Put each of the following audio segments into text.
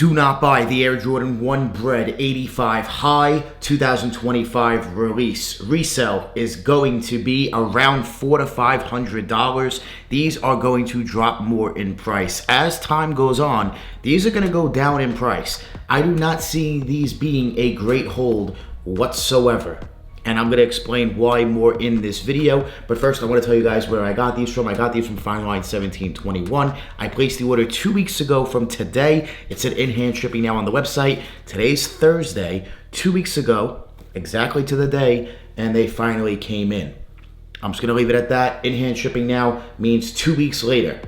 Do not buy the Air Jordan 1 Bred 85 High 2025 release. Resell is going to be around $400 to $500. These are going to drop more in price. As time goes on, these are going to go down in price. I do not see these being a great hold whatsoever. And I'm going to explain why more in this video. But first, I want to tell you guys where I got these from. I got these from Fine Line 1721. I placed the order 2 weeks ago from today. It's at in-hand shipping now on the website. Today's Thursday, 2 weeks ago, exactly to the day, and they finally came in. I'm just going to leave it at that. In-hand shipping now means 2 weeks later.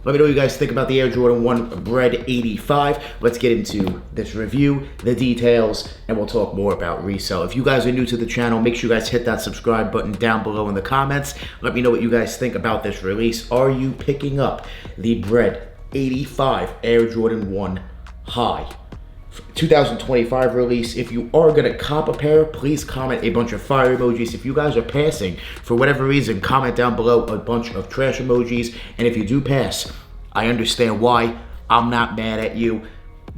Let me know what you guys think about the Air Jordan 1 Bred 85. Let's get into this review, the details, and we'll talk more about resell. If you guys are new to the channel, make sure you guys hit that subscribe button down below in the comments. Let me know what you guys think about this release. Are you picking up the Bred 85 Air Jordan 1 High 2025 release? If you are going to cop a pair, please comment a bunch of fire emojis. If you guys are passing for whatever reason, comment down below a bunch of trash emojis. And if you do pass, I understand why. I'm not mad at you.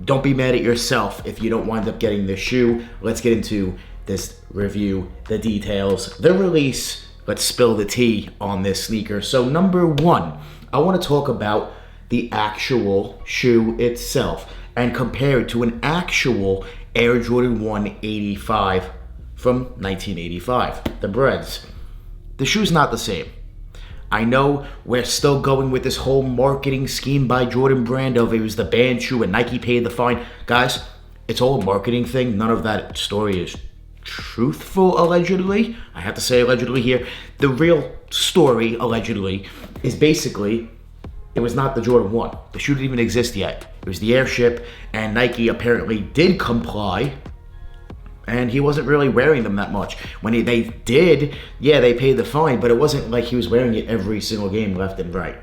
Don't be mad at yourself if you don't wind up getting the shoe. Let's get into this review, the details, the release. Let's spill the tea on this sneaker. So number one, I want to talk about the actual shoe itself and compare it to an actual Air Jordan 1 85 from 1985, the Breds. The shoe's not the same. I know we're still going with this whole marketing scheme by Jordan Brand of it was the banned shoe and Nike paid the fine. Guys, it's all a marketing thing. None of that story is truthful, allegedly. I have to say allegedly here. The real story, allegedly, is basically it was not the Jordan 1. The shoe didn't even exist yet. It was the Airship, and Nike apparently did comply, and he wasn't really wearing them that much. When they did, yeah, they paid the fine, but it wasn't like he was wearing it every single game left and right.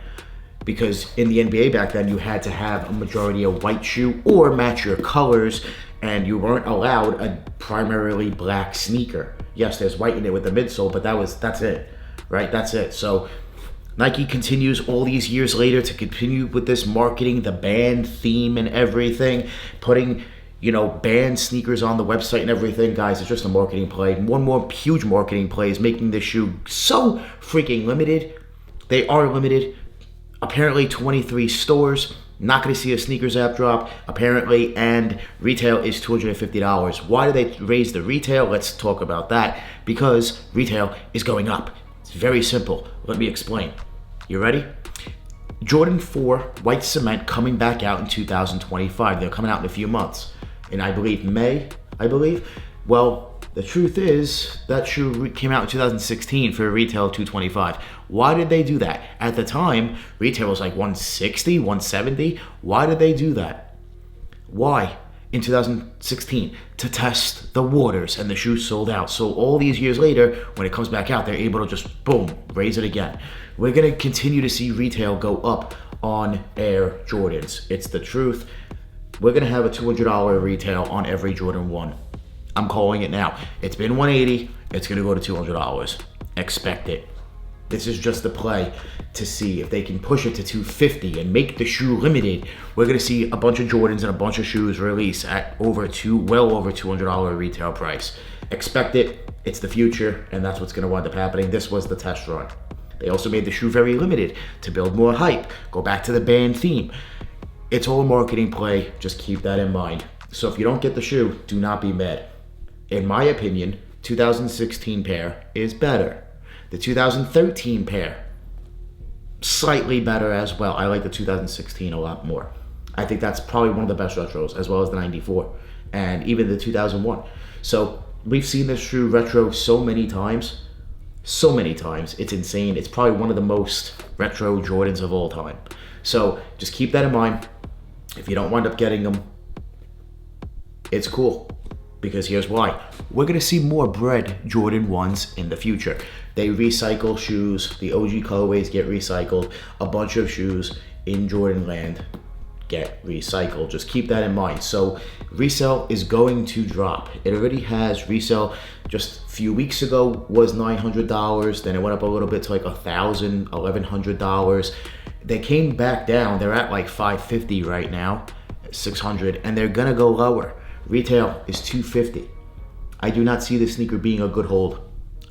Because in the NBA back then, you had to have a majority of white shoe or match your colors, and you weren't allowed a primarily black sneaker. Yes, there's white in it with the midsole, but that's it, right? That's it. So Nike continues all these years later to continue with this marketing, the band theme and everything, putting, banned sneakers on the website and everything. Guys, it's just a marketing play. One more huge marketing play is making this shoe so freaking limited. They are limited. Apparently 23 stores. Not going to see a sneakers app drop, apparently, and retail is $250. Why do they raise the retail? Let's talk about that. Because retail is going up. It's very simple. Let me explain. You ready? Jordan 4 White Cement coming back out in 2025. They're coming out in a few months. In, I believe, May, Well, the truth is that shoe came out in 2016 for a retail of $225. Why did they do that? At the time, retail was like $160, $170. Why did they do that? Why? In 2016, to test the waters, and the shoe sold out. So all these years later, when it comes back out, they're able to just, boom, raise it again. We're going to continue to see retail go up on Air Jordans. It's the truth. We're going to have a $200 retail on every Jordan 1. I'm calling it now. It's been $180. It's going to go to $200. Expect it. This is just a play to see if they can push it to $250 and make the shoe limited. We're going to see a bunch of Jordans and a bunch of shoes release at well over $200 retail price. Expect it. It's the future, and that's what's going to wind up happening. This was the test run. They also made the shoe very limited to build more hype. Go back to the band theme. It's all a marketing play. Just keep that in mind. So if you don't get the shoe, do not be mad. In my opinion, 2016 pair is better. The 2013 pair, slightly better as well. I like the 2016 a lot more. I think that's probably one of the best retros, as well as the 94 and even the 2001. So we've seen this shoe retro so many times. It's insane. It's probably one of the most retro Jordans of all time. So just keep that in mind. If you don't wind up getting them, it's cool. Because here's why. We're going to see more Bred Jordan 1s in the future. They recycle shoes. The OG colorways get recycled. A bunch of shoes in Jordan land get recycled. Just keep that in mind. So resell is going to drop. It already has. Resell just a few weeks ago was $900. Then it went up a little bit to like $1,000, $1,100. They came back down. They're at like $550 right now. $600, and they're gonna go lower. Retail is $250. I do not see this sneaker being a good hold.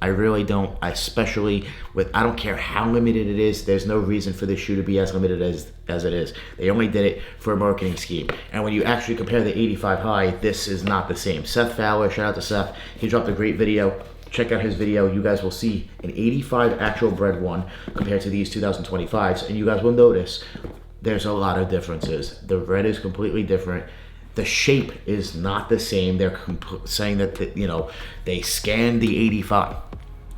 I really don't, especially with, I don't care how limited it is, there's no reason for this shoe to be as limited as it is. They only did it for a marketing scheme. And when you actually compare the 85 high, this is not the same. Seth Fowler, shout out to Seth, he dropped a great video. Check out his video. You guys will see an 85 actual Bred one compared to these 2025s, and you guys will notice there's a lot of differences. The red is completely different. The shape is not the same. They're saying that, you know, they scanned the 85.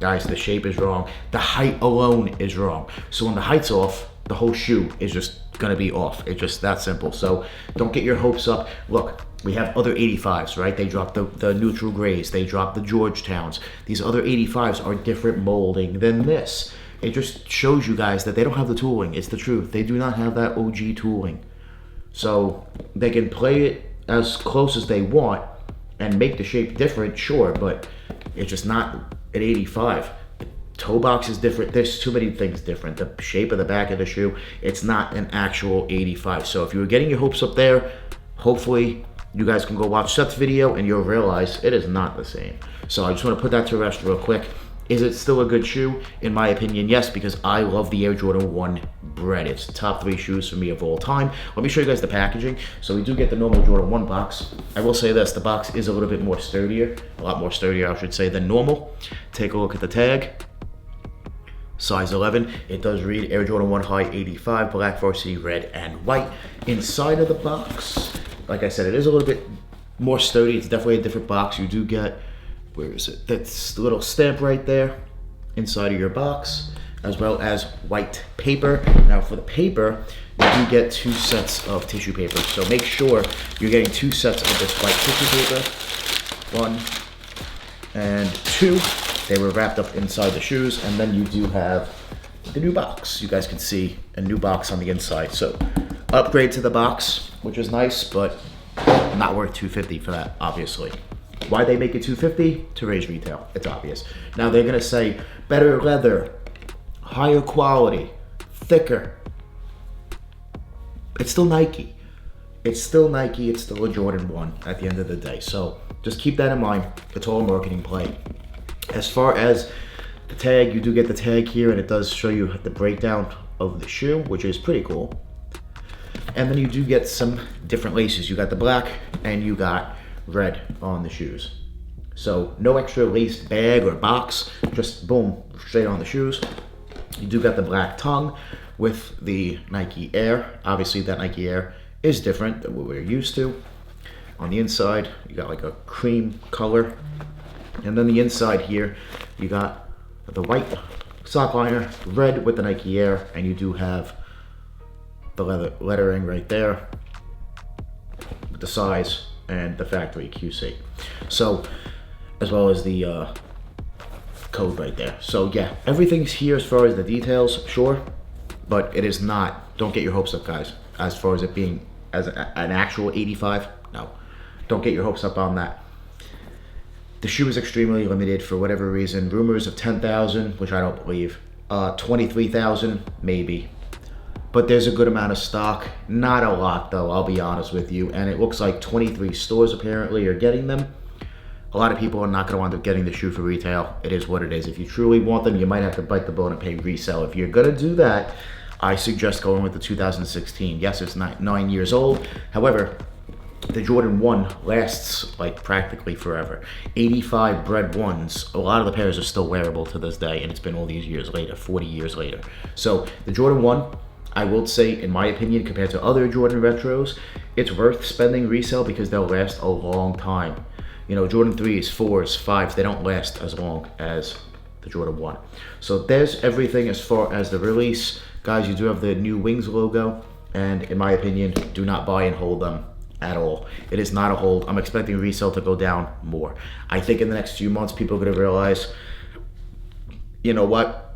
Guys, the shape is wrong. The height alone is wrong. So when the height's off, the whole shoe is just gonna be off. It's just that simple. So don't get your hopes up. Look, we have other 85s, right? They dropped the neutral grays. They dropped the Georgetowns. These other 85s are different molding than this. It just shows you guys that they don't have the tooling. It's the truth. They do not have that OG tooling. So they can play it as close as they want and make the shape different, sure, but it's just not an 85. The toe box is different. There's too many things different. The shape of the back of the shoe, it's not an actual 85. So if you were getting your hopes up there, hopefully you guys can go watch Seth's video and you'll realize it is not the same. So I just want to put that to rest real quick. Is it still a good shoe? In my opinion, yes, because I love the Air Jordan 1 Bred. It's top 3 shoes for me of all time. Let me show you guys the packaging. So we do get the normal Jordan 1 box. I will say this, the box is a little bit more sturdier, a lot more sturdier, I should say, than normal. Take a look at the tag. Size 11. It does read Air Jordan 1 High 85, black varsity, red and white. Inside of the box, like I said, it is a little bit more sturdy. It's definitely a different box. You do get, where is it? That's the little stamp right there inside of your box, as well as white paper. Now for the paper, you do get 2 sets of tissue paper. So make sure you're getting 2 sets of this white tissue paper. 1 and 2. They were wrapped up inside the shoes, and then you do have the new box. You guys can see a new box on the inside. So upgrade to the box, which is nice, but not worth $250 for that, obviously. Why they make it $250? To raise retail. It's obvious. Now they're gonna say better leather, higher quality, thicker. It's still Nike. It's still Nike. It's still a Jordan 1 at the end of the day. So just keep that in mind. It's all a marketing play. As far as the tag, you do get the tag here, and it does show you the breakdown of the shoe, which is pretty cool. And then you do get some different laces. You got the black and you got red on the shoes. So no extra laced bag or box, just boom, straight on the shoes. You do got the black tongue with the Nike Air. Obviously that Nike Air is different than what we're used to. On the inside, you got like a cream color. And then the inside here, you got the white sock liner, red with the Nike Air, and you do have the lettering right there with the size and the factory QC. So, as well as the code right there. So yeah, everything's here as far as the details, sure, but it is not, don't get your hopes up, guys, as far as it being as an actual 85, no. Don't get your hopes up on that. The shoe is extremely limited for whatever reason. Rumors of 10,000, which I don't believe. 23,000, maybe. But there's a good amount of stock. Not a lot though, I'll be honest with you. And it looks like 23 stores apparently are getting them. A lot of people are not gonna wind up getting the shoe for retail. It is what it is. If you truly want them, you might have to bite the bullet and pay resell. If you're gonna do that, I suggest going with the 2016. Yes, it's 9 years old. However, the Jordan 1 lasts like practically forever. 85 Bred 1s, a lot of the pairs are still wearable to this day, and it's been all these years later, 40 years later. So the Jordan 1, I will say, in my opinion, compared to other Jordan retros, it's worth spending resale because they'll last a long time. You know, Jordan 3s, 4s, 5s, they don't last as long as the Jordan 1. So there's everything as far as the release. Guys, you do have the new Wings logo, and in my opinion, do not buy and hold them at all. It is not a hold. I'm expecting resale to go down more. I think in the next few months, people are going to realize, you know what?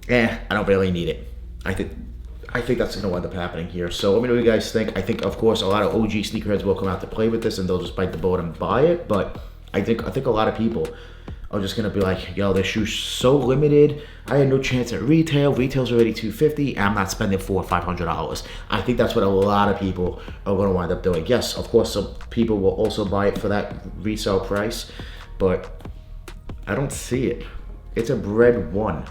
I don't really need it. I think that's going to end up happening here. So let me know what you guys think. I think, of course, a lot of OG sneakerheads will come out to play with this, and they'll just bite the bullet and buy it. But I think a lot of people are just gonna be like, yo, this shoe's so limited. I had no chance at retail. Retail's already $250. I'm not spending $400 or $500. I think that's what a lot of people are gonna wind up doing. Yes, of course, some people will also buy it for that resale price, but I don't see it. It's a Bred 1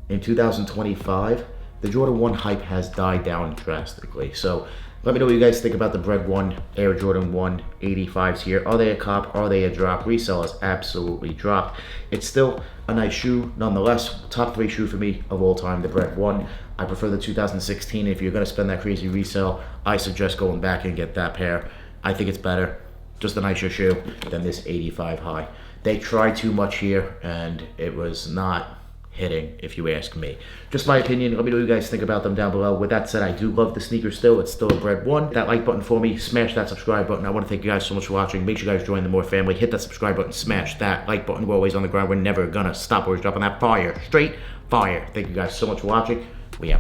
in 2025. The Jordan 1 hype has died down drastically. So let me know what you guys think about the Bred 1 Air Jordan 1 85s here. Are they a cop? Are they a drop? Resell is absolutely dropped. It's still a nice shoe nonetheless. Top 3 shoe for me of all time, the Bred 1. I prefer the 2016. If you're going to spend that crazy resale, I suggest going back and get that pair. I think it's better, just a nicer shoe than this 85 high. They tried too much here and it was not hitting, if you ask me. Just my opinion. Let me know what you guys think about them down below. With that said, I do love the sneaker still. It's still a Bred 1. That like button for me. Smash that subscribe button. I want to thank you guys so much for watching. Make sure you guys join the More family. Hit that subscribe button. Smash that like button. We're always on the grind. We're never gonna stop. We're dropping that fire. Straight fire. Thank you guys so much for watching. We out.